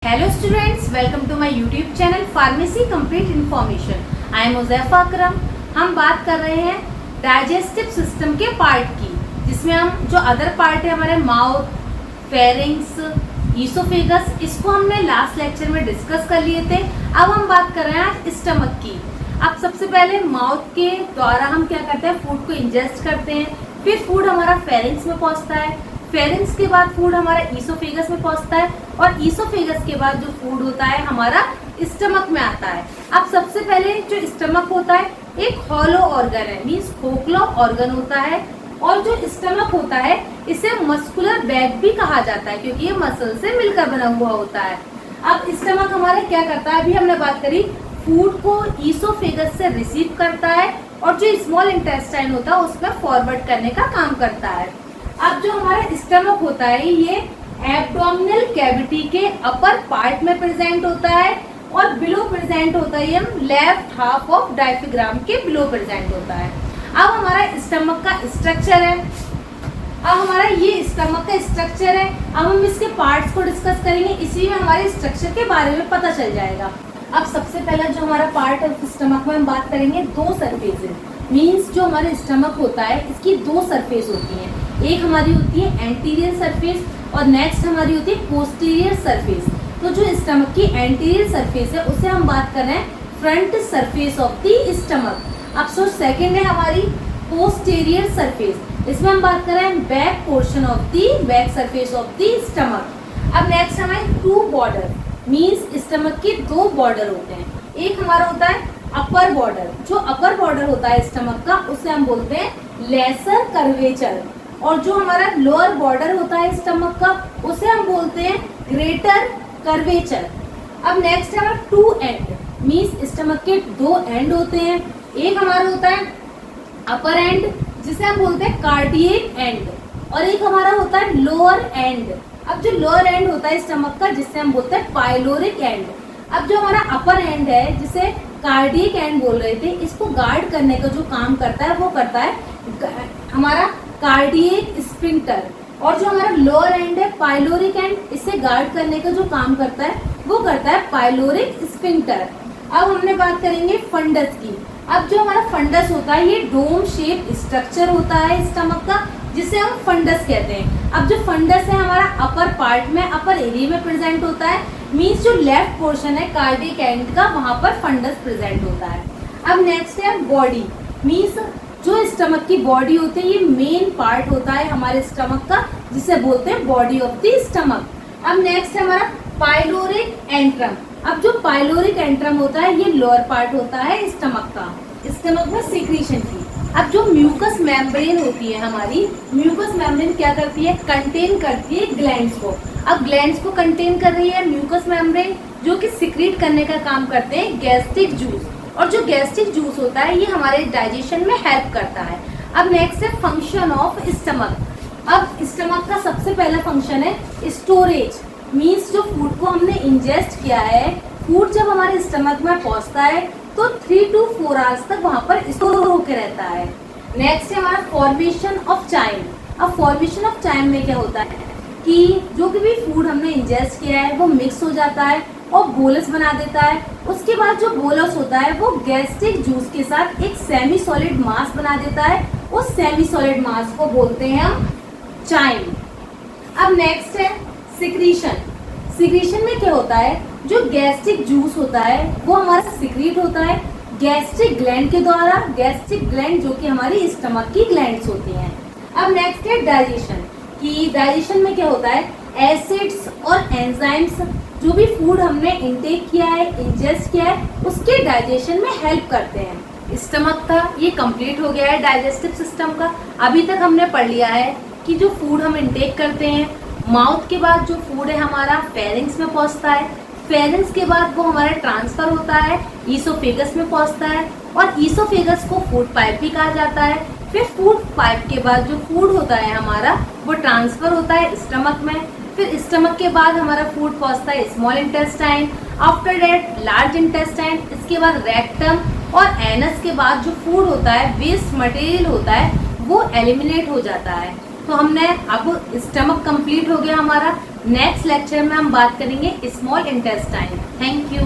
Hello students, welcome to my YouTube channel pharmacy complete information. I am Uzaifa Akram. हम बात कर रहे हैं डाइजेस्टिव सिस्टम के पार्ट की, जिसमें हम जो अदर पार्ट है हमारे माउथ, फेरिंग्स, ईसोफेगस, इसको हमने लास्ट लेक्चर में डिस्कस कर लिए थे। अब हम बात कर रहे हैं आज स्टमक की। अब सबसे पहले माउथ के द्वारा हम क्या करते हैं, फूड को इंजेस्ट करते हैं, फिर फूड हमारा फेरिंग्स में पहुंचता है, फेरिंग्स के बाद फूड हमारा ईसोफेगस में पहुंचता है, और ईसोफेगस के बाद जो फूड होता है हमारा स्टमक में आता है। अब सबसे पहले जो स्टमक होता है एक हॉलो ऑर्गन है, मीन्स खोखला ऑर्गन होता है, और जो स्टमक होता है इसे मस्कुलर बैग भी कहा जाता है, क्योंकि ये मसल से मिलकर बना हुआ होता है। अब स्टमक हमारा क्या करता है, अभी हमने बात करी, फूड को ईसोफेगस से रिसीव करता है, और जो स्मॉल इंटेस्टाइन होता है उसमें फॉरवर्ड करने का काम करता है। अब जो हमारा स्टमक होता है ये एब्डोमिनल कैविटी के अपर पार्ट में प्रेजेंट होता है, और बिलो प्रेजेंट होता है लेफ्ट हाफ ऑफ डायफ्राम के बिलो प्रेजेंट होता है। अब हमारा स्टमक का स्ट्रक्चर है, अब हमारा ये स्टमक का स्ट्रक्चर है। अब हम इसके पार्ट्स को डिस्कस करेंगे, इसी में हमारे स्ट्रक्चर के बारे में पता चल जाएगा। अब सबसे पहला जो हमारा पार्ट है स्टमक में हम बात करेंगे दो सरफेसेस, मीन्स जो हमारे स्टमक होता है इसकी दो सरफेस होती हैं। एक हमारी होती है एंटीरियर सरफेस और नेक्स्ट हमारी होती है पोस्टीरियर सरफेस। तो जो स्टमक की एंटीरियर सरफेस है उसे हम बात कर रहे हैं front surface of the stomach. अब सेकंड है हमारी पोस्टीरियर सरफेस, इसमें हम बात कर रहे हैं back portion of the back surface of the stomach. अब नेक्स्ट हमारे टू बॉर्डर, मीन्स स्टमक के दो बॉर्डर होते हैं। एक हमारा होता है अपर बॉर्डर, जो अपर बॉर्डर होता है स्टमक का उसे हम बोलते हैं लेसर कर्वेचर, और जो हमारा लोअर बॉर्डर होता है स्टमक का उसे हम बोलते हैं ग्रेटर कर्वेचर। अब नेक्स्ट है हमारा टू एंड, मीन्स स्टमक के दो एंड होते हैं। एक हमारा होता है अपर एंड जिसे हम बोलते हैं कार्डियक एंड, और एक हमारा होता है लोअर एंड। अब जो लोअर एंड होता है स्टमक का जिसे हम बोलते हैं पाइलोरिक एंड। अब जो हमारा अपर एंड है जिसे कार्डियक एंड बोल रहे थे, इसको गार्ड करने का जो काम करता है वो करता है हमारा कार्डियक स्फिंक्टर, और जो हमारा लोअर एंड है पाइलोरिक एंड, इसे गार्ड करने का जो काम करता है वो करता है पाइलोरिक स्फिंक्टर। अब हमने बात करेंगे फंडस की। अब जो हमारा फंडस होता है ये डोम शेप स्ट्रक्चर होता है स्टमक का, जिसे हम फंडस कहते हैं। अब जो फंडस है हमारा अपर पार्ट में, अपर एरिया में प्रेजेंट होता है, मीन्स जो लेफ्ट पोर्शन है कार्डियक एंड का वहां पर फंडस प्रेजेंट होता है। अब नेक्स्ट है बॉडी, मीन्स जो स्टमक की बॉडी होती है ये मेन पार्ट होता है हमारे स्टमक का, जिसे बोलते हैं बॉडी ऑफ द स्टमक। अब नेक्स्ट है हमारा पाइलोरिक एंट्रम। अब जो पाइलोरिक एंट्रम होता है ये लोअर पार्ट होता है स्टमक का, स्टमक में सीक्रेशन की। अब जो म्यूकस मेम्ब्रेन होती है हमारी, म्यूकस मेम्ब्रेन क्या करती है, कंटेन करती है ग्लैंड्स को। अब ग्लैंड्स को कंटेन कर रही है म्यूकस मेम्ब्रेन, जो कि सिक्रीट करने का काम करते हैं गैस्ट्रिक जूस, और जो गैस्ट्रिक जूस होता है ये हमारे डाइजेशन में हेल्प करता है। अब नेक्स्ट है फंक्शन ऑफ स्टमक। अब स्टमक का सबसे पहला फंक्शन है स्टोरेज, मीन्स जो फूड को हमने इंजेस्ट किया है, फूड जब हमारे स्टमक में पहुंचता है तो 3 to 4 आवर्स तक वहां पर स्टोर होकर रहता है। नेक्स्ट है हमारा फॉर्मेशन ऑफ चाइम। अब फॉर्मेशन ऑफ चाइम में क्या होता है कि जो भी फूड हमने इंजेस्ट किया है वो मिक्स हो जाता है और बोलस बना देता है। उसके बाद जो बोलस होता है वो गैस्ट्रिक जूस के साथ एक सेमी सॉलिड मास बना देता है, उस सेमी सॉलिड मास को बोलते हैं हम चाइम। अब नेक्स्ट है सिक्रीशन। सिक्रीशन में क्या होता है, जो गैस्ट्रिक जूस होता है वो हमारा सिक्रीट होता है गैस्ट्रिक ग्लैंड के द्वारा, गैस्ट्रिक ग्लैंड जो कि हमारी स्टमक की ग्लैंड्स होती हैं। अब नेक्स्ट है डाइजेशन, कि डाइजेशन में क्या होता है, एसिड्स और एंजाइम्स जो भी फूड हमने इंटेक किया है, इंजेस्ट किया है, उसके डाइजेशन में हेल्प करते हैं। स्टमक था ये कंप्लीट हो गया है डाइजेस्टिव सिस्टम का। अभी तक हमने पढ़ लिया है कि जो फूड हम इंटेक करते हैं, माउथ के बाद जो फूड है हमारा फेरिंग्स में पहुंचता है, फेरिंग्स के बाद वो हमारा ट्रांसफर होता है ईसोफेगस में पहुंचता है, और ईसोफेगस को फूड पाइप भी कहा जाता है। फिर फूड पाइप के बाद जो फूड होता है हमारा वो ट्रांसफर होता है स्टमक में, फिर स्टमक के बाद हमारा फूड पहुंचता है small intestine, after that large intestine, इसके बाद रेक्टम, और एनस के बाद जो फूड होता है, वेस्ट मटेरियल होता है, वो एलिमिनेट हो जाता है। तो हमने अब स्टमक कंप्लीट हो गया हमारा। नेक्स्ट लेक्चर में हम बात करेंगे स्मॉल इंटेस्टाइन। Thank you.